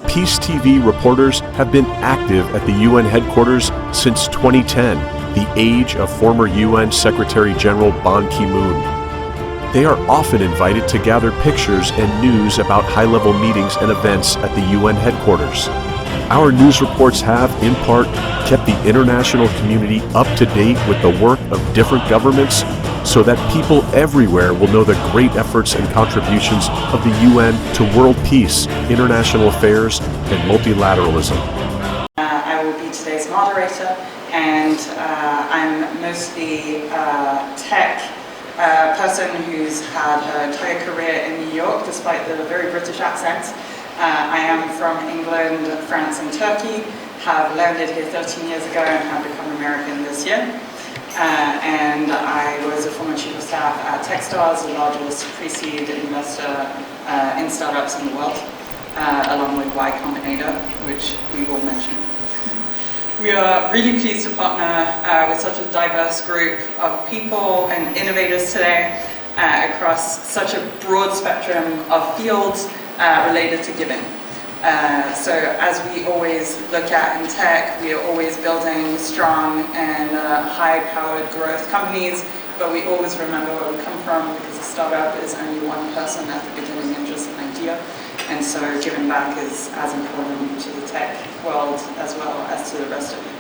Peace TV reporters have been active at the UN headquarters since 2010, the age of former UN Secretary General Ban Ki-moon. They are often invited to gather pictures and news about high-level meetings and events at the UN headquarters. Our news reports have, in part, kept the international community up to date with the work of different governments so that people everywhere will know the great efforts and contributions of the UN to world peace, international affairs, and multilateralism. I will be today's moderator, and I'm mostly a tech person who's had an entire career in New York, despite the very British accent. I am from England, France, and Turkey, have landed here 13 years ago and have become American this year. And I was a former chief of staff at Techstars, the largest pre-seed investor in startups in the world, along with Y Combinator, which we will mention. We are really pleased to partner with such a diverse group of people and innovators today across such a broad spectrum of fields related to giving. So as we always look at in tech, we are always building strong and high-powered growth companies, but we always remember where we come from, because a startup is only one person at the beginning and just an idea. And so giving back is as important to the tech world as well as to the rest of you.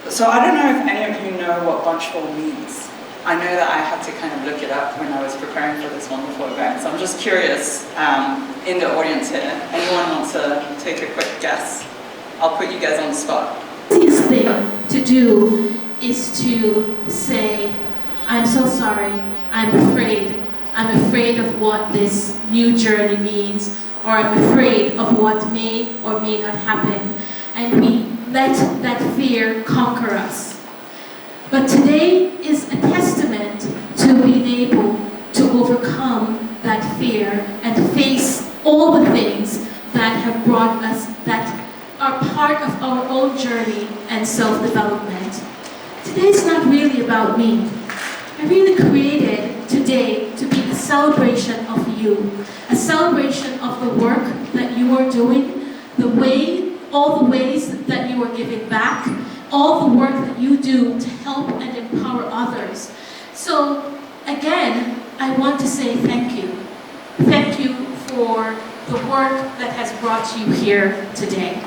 So I don't know if any of you know what Bunchful means. I know that I had to kind of look it up when I was preparing for this wonderful event, so I'm just curious, in the audience here, anyone wants to take a quick guess? I'll put you guys on the spot. The easiest thing to do is to say, I'm so sorry, I'm afraid of what this new journey means, or I'm afraid of what may or may not happen, and we let that fear conquer us. But today is a testament to being able to overcome that fear and face all the things that have brought us, that are part of our own journey and self-development. Today's not really about me. I really created today to be a celebration of you, a celebration of the work that you are doing, all the ways that you are giving back, all the work that you do to help and empower others. So again, I want to say thank you. Thank you for the work that has brought you here today.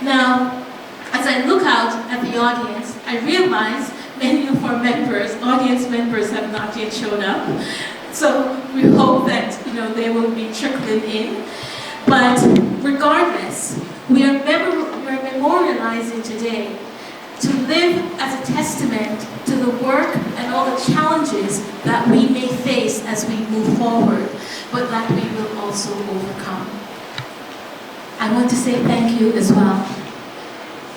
Now, as I look out at the audience, I realize many of our audience members have not yet shown up. So we hope that they will be trickling in. But regardless, we are memorializing today to live as a testament to the work and all the challenges that we may face as we move forward, but that we will also overcome. I want to say thank you as well.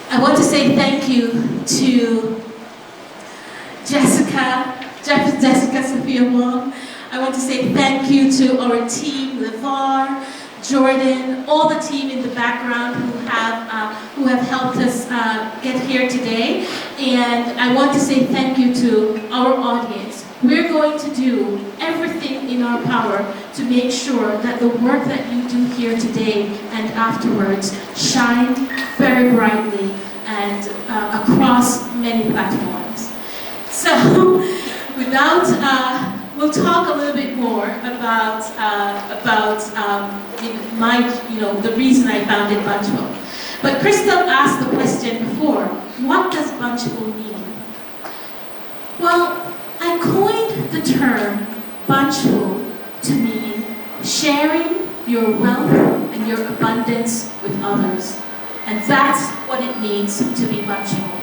I want to say thank you to Jessica Sophia Wong. I want to say thank you to our team, LeVar, Jordan, all the team in the background who have helped us get here today. And I want to say thank you to our audience. We're going to do everything in our power to make sure that the work that you do here today and afterwards shine very brightly and across many platforms. So, we'll talk a little bit more about the reason I founded Bunchful. But Crystal asked the question before, what does Bunchful mean? Bunchful to mean sharing your wealth and your abundance with others. And that's what it means to be Bunchful.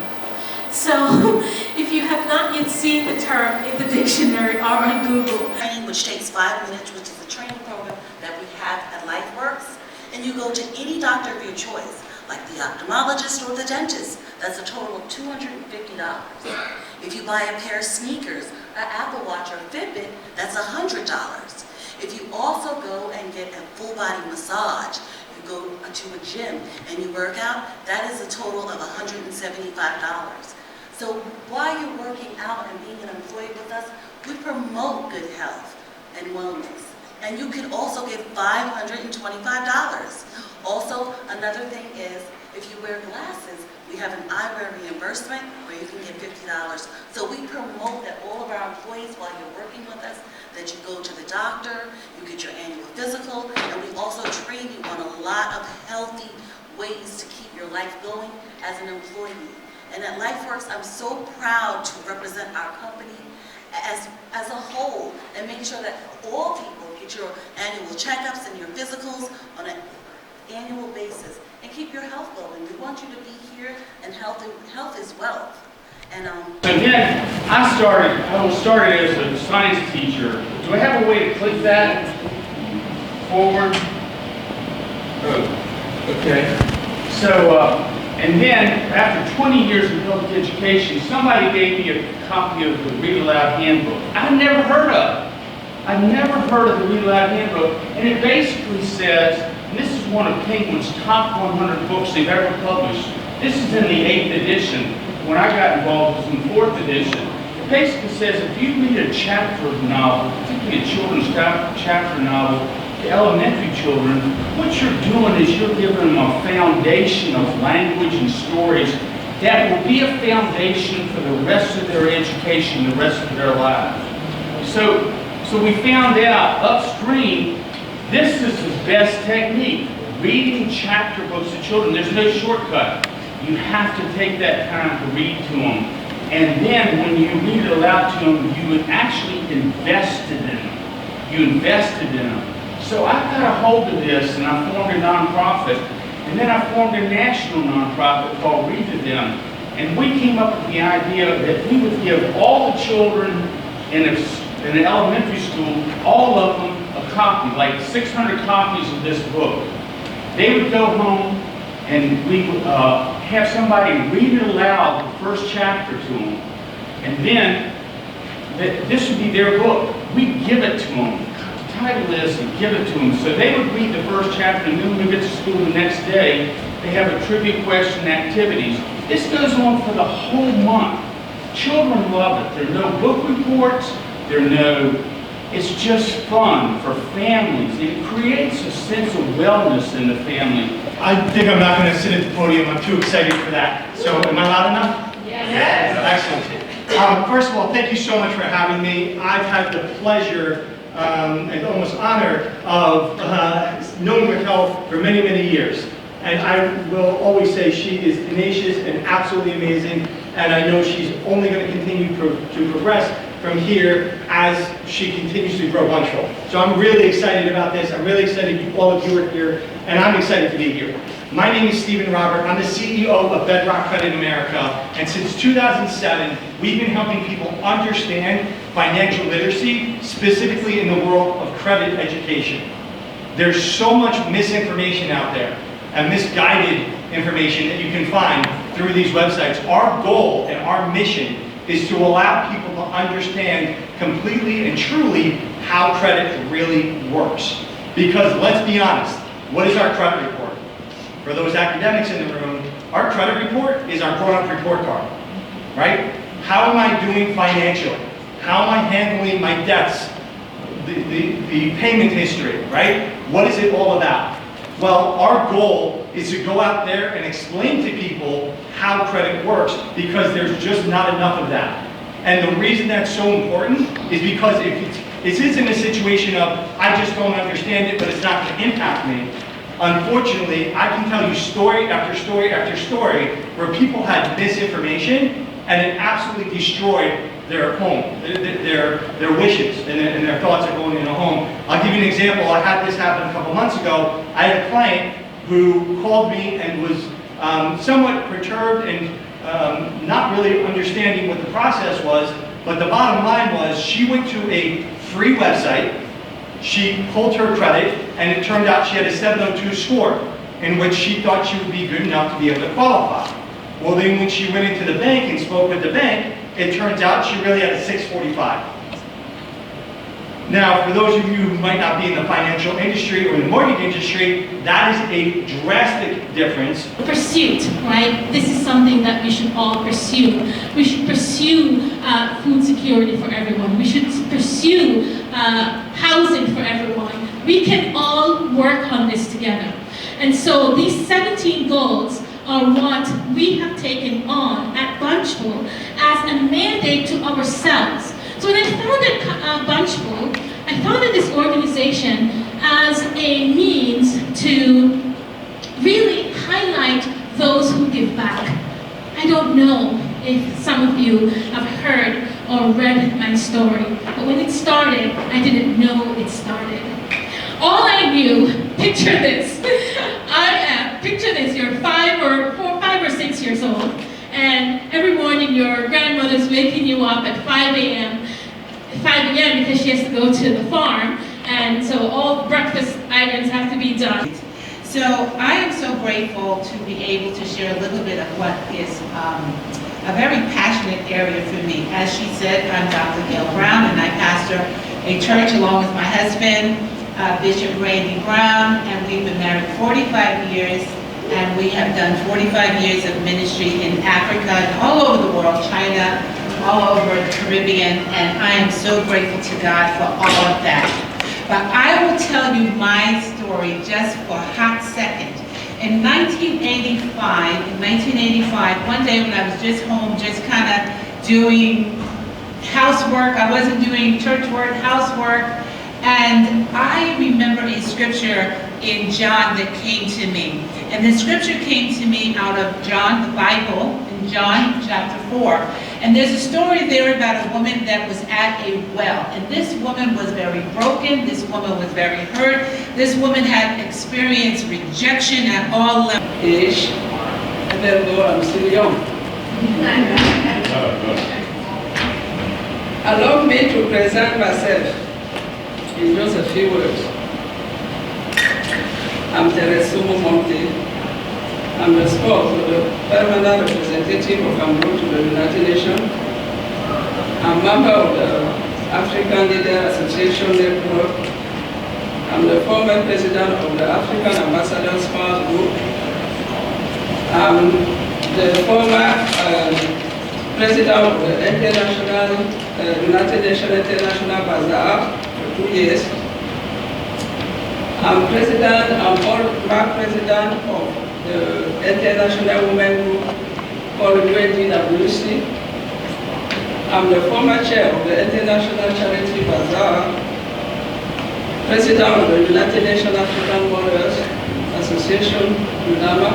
So, if you have not yet seen the term in the dictionary or on Google, Training, which takes 5 minutes, which is a training program that we have at LifeWorks, and you go to any doctor of your choice, like the ophthalmologist or the dentist. That's a total of $250. If you buy a pair of sneakers, an Apple Watch or Fitbit, that's $100. If you also go and get a full body massage, you go to a gym and you work out, that is a total of $175. So while you're working out and being an employee with us, we promote good health and wellness. And you can also get $525. Also, another thing is, if you wear glasses, we have an eyewear reimbursement where you can get $50. So we promote that all of our employees, while you're working with us, that you go to the doctor, you get your annual physical, and we also train you on a lot of healthy ways to keep your life going as an employee. And at LifeWorks, I'm so proud to represent our company as a whole and make sure that all people get your annual checkups and your physicals on an annual basis and keep your health going. We want you to be here, and health is wealth. And So then I was started as a science teacher. Do I have a way to click that forward? Oh, okay. So, and then after 20 years of health education, somebody gave me a copy of the Read Aloud Handbook. I'd never heard of it. I'd never heard of the Read Aloud Handbook, and it basically says, and this is one of Penguin's top 100 books they've ever published. This is in the 8th edition. When I got involved, it was in the 4th edition. It basically says if you read a chapter of a novel, particularly a children's chapter novel, to elementary children, what you're doing is you're giving them a foundation of language and stories that will be a foundation for the rest of their education, the rest of their lives. So we found out upstream, this is the best technique. Reading chapter books to children, there's no shortcut. You have to take that time to read to them. And then when you read it aloud to them, you would actually invested in them. You invested in them. So I got a hold of this and I formed a nonprofit. And then I formed a national nonprofit called Read to Them. And we came up with the idea that we would give all the children in an elementary school, all of them, a copy, like 600 copies of this book. They would go home and we would have somebody read it aloud, the first chapter to them. And then this would be their book. We give it to them. The title is, and give it to them. So they would read the first chapter, and then when we get to school the next day, they have a trivia question activities. This goes on for the whole month. Children love it. There are no book reports. It's just fun for families. It creates a sense of wellness in the family. I think I'm not going to sit at the podium. I'm too excited for that. So am I loud enough? yes. Excellent. First of all, thank you so much for having me. I've had the pleasure and almost honor of knowing Raquel for many, many years. And I will always say she is tenacious and absolutely amazing. And I know she's only going to continue to progress from here as she continues to grow Bunchful. So I'm really excited about this. I'm really excited all of you are here, and I'm excited to be here. My name is Stephen Robert. I'm the CEO of Bedrock Credit America, and since 2007, we've been helping people understand financial literacy, specifically in the world of credit education. There's so much misinformation out there, and misguided information that you can find through these websites. Our goal and our mission is to allow people to understand completely and truly how credit really works. Because let's be honest, what is our credit report? For those academics in the room, our credit report is our grown-up report card, right? How am I doing financially? How am I handling my debts? The payment history, right? What is it all about? Well, our goal is to go out there and explain to people how credit works, because there's just not enough of that. And the reason that's so important is because if it is in a situation of, I just don't understand it, but it's not going to impact me, unfortunately, I can tell you story after story after story where people had misinformation and it absolutely destroyed their home, their wishes, and their thoughts are going in a home. I'll give you an example. I had this happen a couple months ago. I had a client who called me and was somewhat perturbed and not really understanding what the process was, but the bottom line was she went to a free website, she pulled her credit, and it turned out she had a 702 score, in which she thought she would be good enough to be able to qualify. Well, then when she went into the bank and spoke with the bank, it turns out she really had a 645. Now, for those of you who might not be in the financial industry or in the mortgage industry, that is a drastic difference. Pursuit, right? This is something that we should all pursue. We should pursue food security for everyone. We should pursue housing for everyone. We can all work on this together. And so these 17 goals are what we have taken on at Bunchful as a mandate to ourselves. So when I founded Bunchful, I founded this organization as a means to really highlight those who give back. I don't know if some of you have heard or read my story, but when it started, I didn't know it started. All I knew, picture this, picture this, you're 5 or 6 years old, and every morning your grandmother's waking you up at 5 a.m. because she has to go to the farm, and so all breakfast items have to be done. So I am so grateful to be able to share a little bit of what is a very passionate area for me. As she said, I'm Dr. Gail Brown, and I pastor a church along with my husband, Bishop Randy Brown, and we've been married 45 years, and we have done 45 years of ministry in Africa and all over the world, China, all over the Caribbean, and I am so grateful to God for all of that. But I will tell you my story just for a hot second. In 1985, one day when I was just home, just kind of doing housework, I wasn't doing church work, housework, and I remember a scripture in John that came to me. And the scripture came to me out of John, the Bible, in John chapter 4. And there's a story there about a woman that was at a well. And this woman was very broken. This woman was very hurt. This woman had experienced rejection at all levels. Ish. And then Lord, I'm still young. Allow me to present myself in just a few words. I'm Teresumo Monte. I'm the spouse of the permanent representative of Cameroon to the United Nations. I'm member of the African Leader Association Network. I'm the former president of the African Ambassadors Spouse Group. I'm the former president of the United Nations International Bazaar for 2 years. I'm part president of the International Women Group called UNDWC. I'm the former chair of the International Charity Bazaar, president of the United Nations African Mothers Association, UNAMA.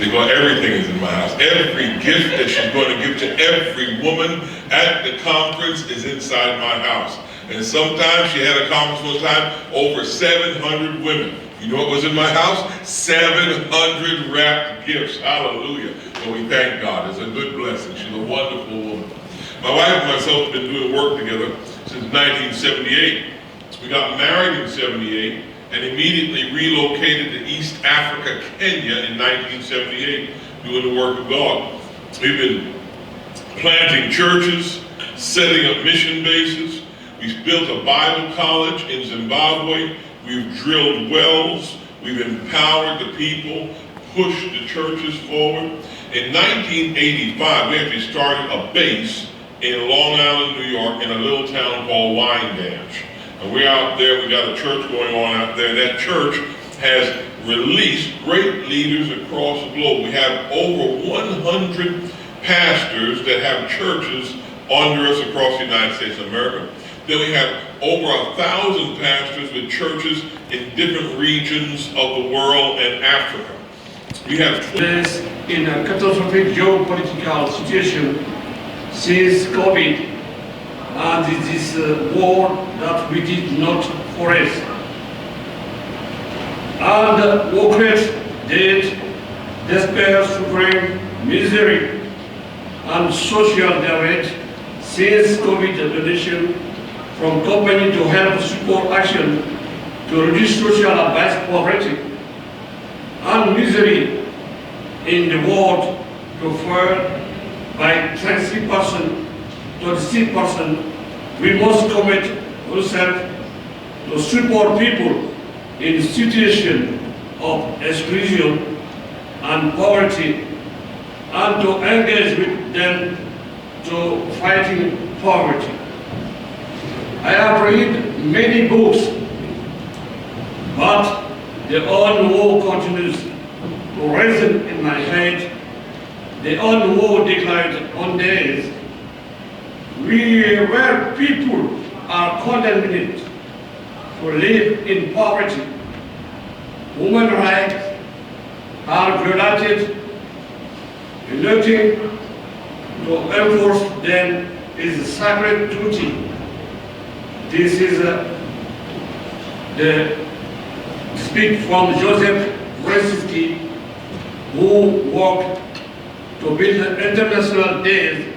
Because everything is in my house. Every gift that she's going to give to every woman at the conference is inside my house. And sometimes she had a conference one time, over 700 women. You know what was in my house? 700 wrapped gifts. Hallelujah. So we thank God. It's a good blessing. She's a wonderful woman. My wife and myself have been doing work together since 1978. We got married in 78 and immediately relocated to East Africa, Kenya in 1978, doing the work of God. We've been planting churches, setting up mission bases. We've built a Bible college in Zimbabwe. We've drilled wells. We've empowered the people, pushed the churches forward. In 1985, we actually started a base in Long Island, New York, in a little town called Wyandanch. And we're out there, we got a church going on out there. That church has released great leaders across the globe. We have over 100 pastors that have churches under us across the United States of America. Then we have over 1,000 pastors with churches in different regions of the world and Africa. We have In a catastrophic geopolitical situation, since COVID and this war that we did not forest. And workers did despair, suffering, misery, and social damage since COVID donation from company to help support action to reduce social and vast poverty and misery in the world to further by 30%, 36%, we must commit ourselves to support people in situation of exclusion and poverty and to engage with them to fighting poverty. I have read many books, but the old war continues to resonate in my head. The old war declared on days where people are condemned to live in poverty. Human rights are violated. Nothing to enforce them is a sacred duty. This is the speech from Joseph Brzezinski, who worked to build an international day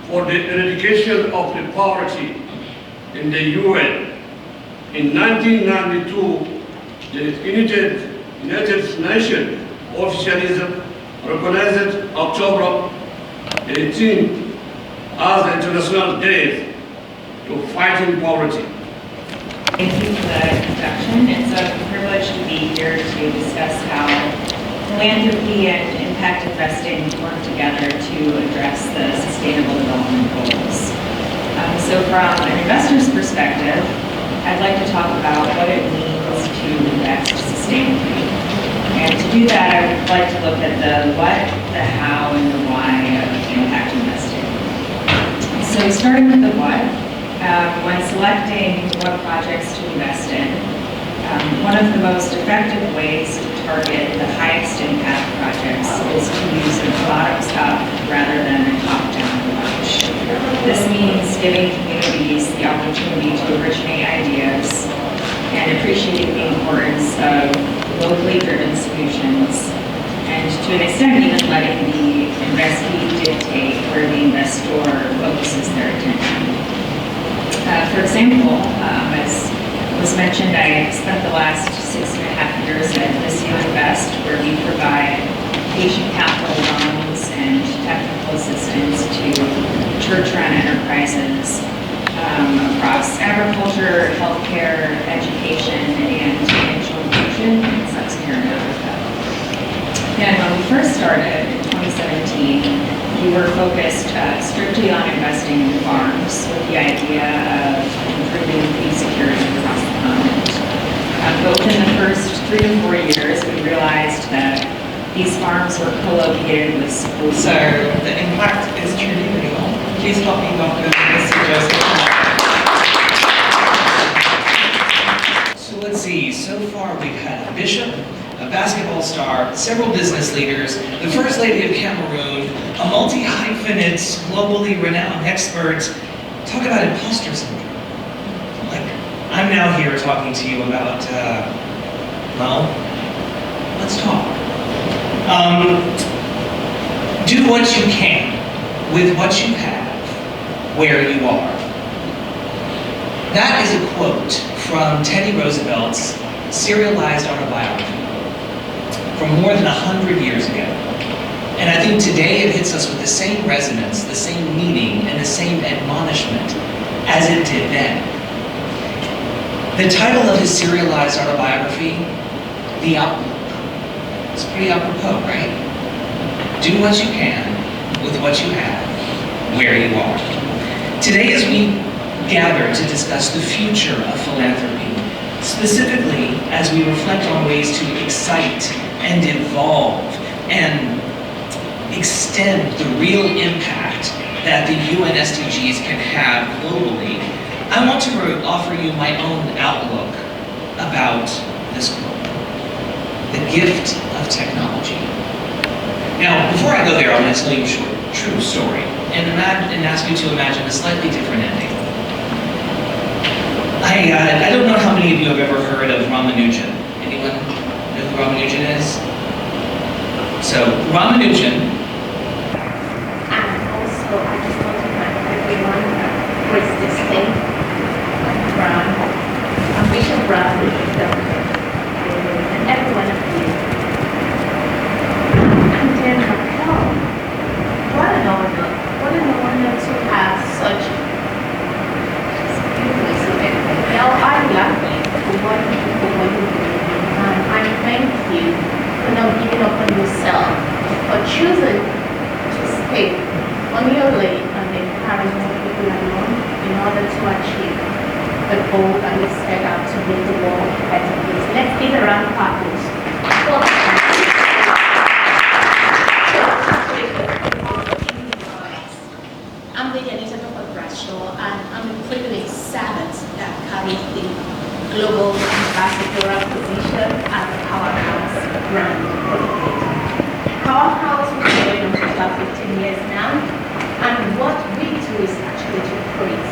for the eradication of the poverty in the UN. In 1992, the United Nations officially recognized October 18 as the International Day to fighting poverty. Thank you for the introduction. It's a privilege to be here to discuss how philanthropy and impact investing work together to address the Sustainable Development Goals. So from an investor's perspective, I'd like to talk about what it means to invest sustainably. And to do that, I would like to look at the what, the how, and the why of impact investing. So starting with the what, when selecting what projects to invest in, one of the most effective ways to target the highest impact projects is to use a bottoms-up rather than a top-down approach. This means giving communities the opportunity to originate ideas and appreciating the importance of locally driven solutions, and to an extent even letting the investee dictate where the investor focuses their attention. For example, as was mentioned, I spent the last 6.5 years at this UN Invest, where we provide patient capital loans and technical assistance to church-run enterprises across agriculture, healthcare, education, and financial inclusion in sub-Saharan Africa. And when we first started in 2017, we were focused strictly on investing in farms with the idea of improving food security across the continent. But within the first 3 to 4 years, we realized that these farms were co-located with schools. So the impact is truly real. Please help me welcome Mr. Joseph. So let's see, so far we've had a bishop, a basketball star, several business leaders, the First Lady of Cameroon, a multi-hyphenate, globally renowned expert. Talk about imposter syndrome. Like, I'm now here talking to you about, well, let's talk. Do what you can with what you have, where you are. That is a quote from Teddy Roosevelt's serialized autobiography from more than 100 years ago. And I think today it hits us with the same resonance, the same meaning, and the same admonishment as it did then. The title of his serialized autobiography, The Outlook. It's pretty apropos, right? Do what you can with what you have, where you are. Today, as we gather to discuss the future of philanthropy, specifically as we reflect on ways to excite and evolve and extend the real impact that the UN SDGs can have globally, I want to offer you my own outlook about this quote, the gift of technology. Now, before I go there, I want to tell you a short, true story. and ask you to imagine a slightly different ending. I don't know how many of you have ever heard of Ramanujan. Anyone know who Ramanujan is? So Ramanujan. And also, I just want to thank everyone who is this thing. Brown, Bishop Brown, and every one of you. And then Raquel, what an honor to have such beautiful students. Now, I love you for what you do, and I thank you for not giving up on yourself, for choosing to stay on your lane and encourage more people along in order to achieve the goal that we set out to make the world a better place. Let's give a round of applause. I'm the Elizabeth of Bradshaw, and I'm a privileged servant that carries the global ambassadorial position at the Powerhouse brand. Powerhouse was going on for about 15 years now, and what we do is actually to create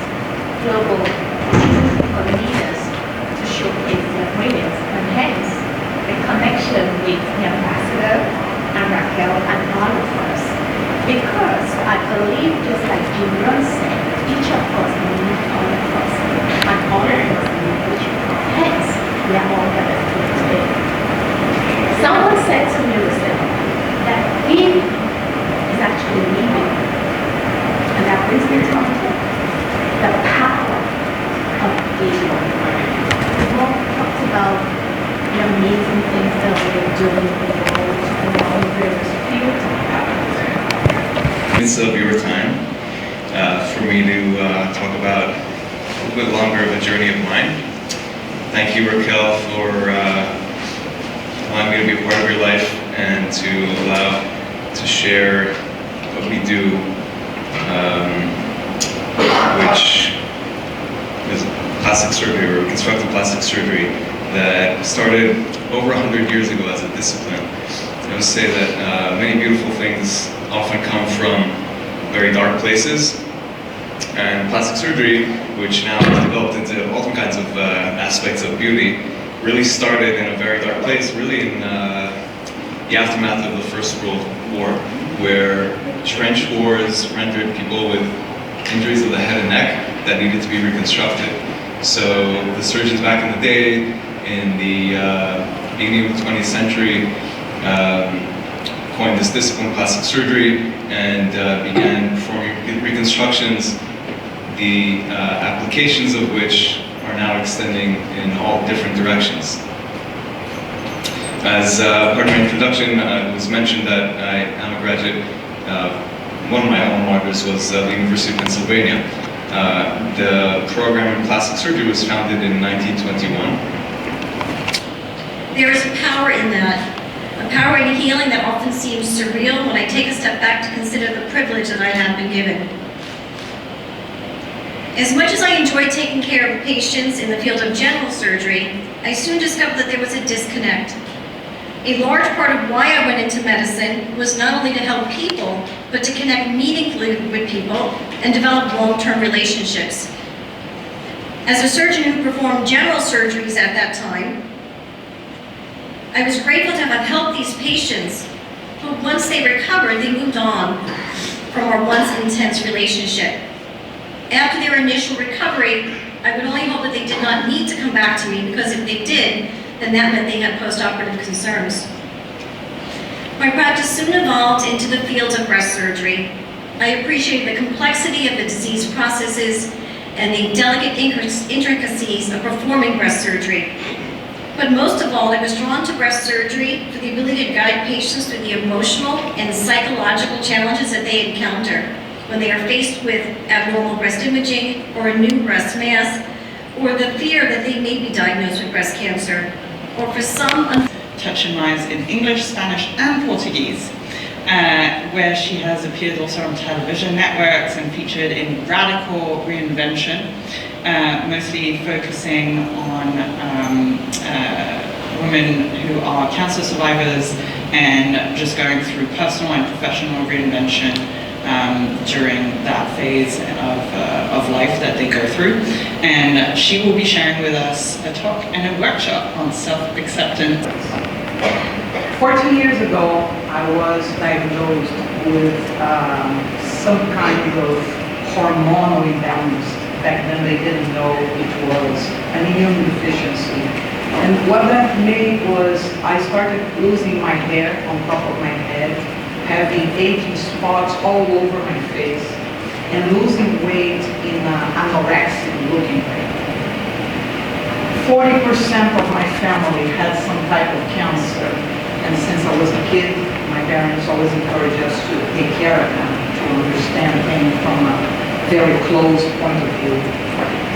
global for leaders to showcase their brilliance, and hence the connection with the ambassador and Raquel and all of us. Because I believe, just like Jim Rohn said, each of us need all of us, and all of us need each of us. Hence, we are all gathered here today. Someone said to me recently that giving is actually living, and that brings me to the power of giving. We've all talked about the amazing things that we're doing in the world, and all of those few of your time for me to talk about a little bit longer of a journey of mine. Thank you, Raquel, for allowing me to be a part of your life and to allow to share what we do, which is plastic surgery or reconstructive plastic surgery that started over 100 years ago as a discipline. I would say that many beautiful things often come from very dark places, and plastic surgery, which now has developed into all kinds of aspects of beauty, really started in a very dark place, really in the aftermath of the First World War, where trench wars rendered people with injuries of the head and neck that needed to be reconstructed. So the surgeons back in the day, in the beginning of the 20th century, coined this discipline, plastic surgery, and began performing reconstructions, the applications of which are now extending in all different directions. As part of my introduction, it was mentioned that I am a graduate. One of my alma maters was the University of Pennsylvania. The program in plastic surgery was founded in 1921. There is a power in that. A power in healing that often seems surreal when I take a step back to consider the privilege that I have been given. As much as I enjoy taking care of patients in the field of general surgery, I soon discovered that there was a disconnect. A large part of why I went into medicine was not only to help people, but to connect meaningfully with people and develop long-term relationships. As a surgeon who performed general surgeries at that time, I was grateful to have helped these patients, but once they recovered, they moved on from our once intense relationship. After their initial recovery, I would only hope that they did not need to come back to me, because if they did, then that meant they had post-operative concerns. My practice soon evolved into the field of breast surgery. I appreciated the complexity of the disease processes and the delicate intricacies of performing breast surgery. But most of all, I was drawn to breast surgery for the ability to guide patients through the emotional and psychological challenges that they encounter when they are faced with abnormal breast imaging or a new breast mass, or the fear that they may be diagnosed with breast cancer, or for some touching lives in English, Spanish, and Portuguese, where she has appeared also on television networks and featured in Radical Reinvention, mostly focusing on women who are cancer survivors and just going through personal and professional reinvention during that phase of life that they go through. And she will be sharing with us a talk and a workshop on self-acceptance. 14 years ago, I was diagnosed with some kind of hormonal imbalance. Back then they didn't know it was an immune deficiency. And what that made was I started losing my hair on top of my head, having aging spots all over my face, and losing weight in an anorexic looking way. 40% of my family had some type of cancer, and since I was a kid, my parents always encouraged us to take care of them, to understand things from a very close point of view.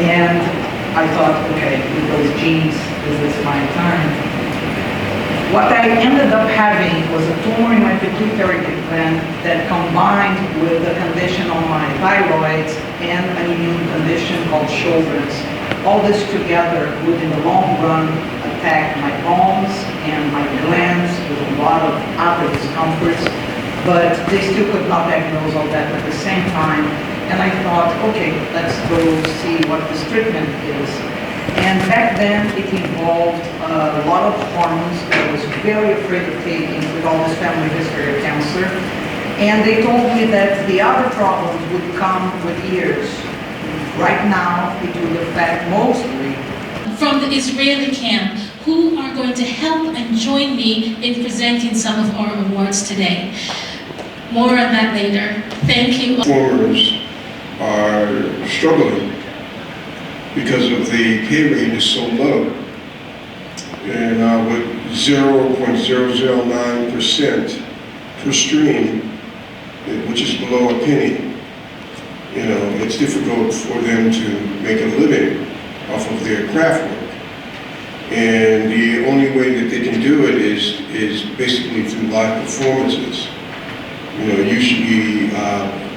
And I thought, okay, with those genes, this is my time. What I ended up having was a tumor in my pituitary gland that combined with a condition on my thyroid and an immune condition called Sjogren's. All this together would, in the long run, attack my bones and my glands with a lot of other discomforts, but they still could not diagnose all that at the same time. And I thought, okay, let's go see what this treatment is. And back then, it involved a lot of hormones that I was very afraid of taking with all this family history of cancer. And they told me that the other problems would come with years. Right now, it will affect mostly from the Israeli camp, who are going to help and join me in presenting some of our awards today. More on that later. Thank you. Performers are struggling because of the pay rate is so low. And with 0.009% per stream, which is below a penny, you know, it's difficult for them to make a living off of their craft work. And the only way that they can do it is basically through live performances. You know, usually,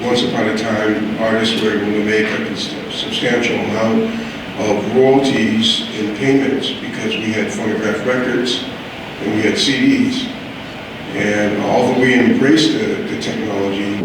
once upon a time, artists were able to make a substantial amount of royalties and payments because we had phonograph records and we had CDs. And although we embraced the technology,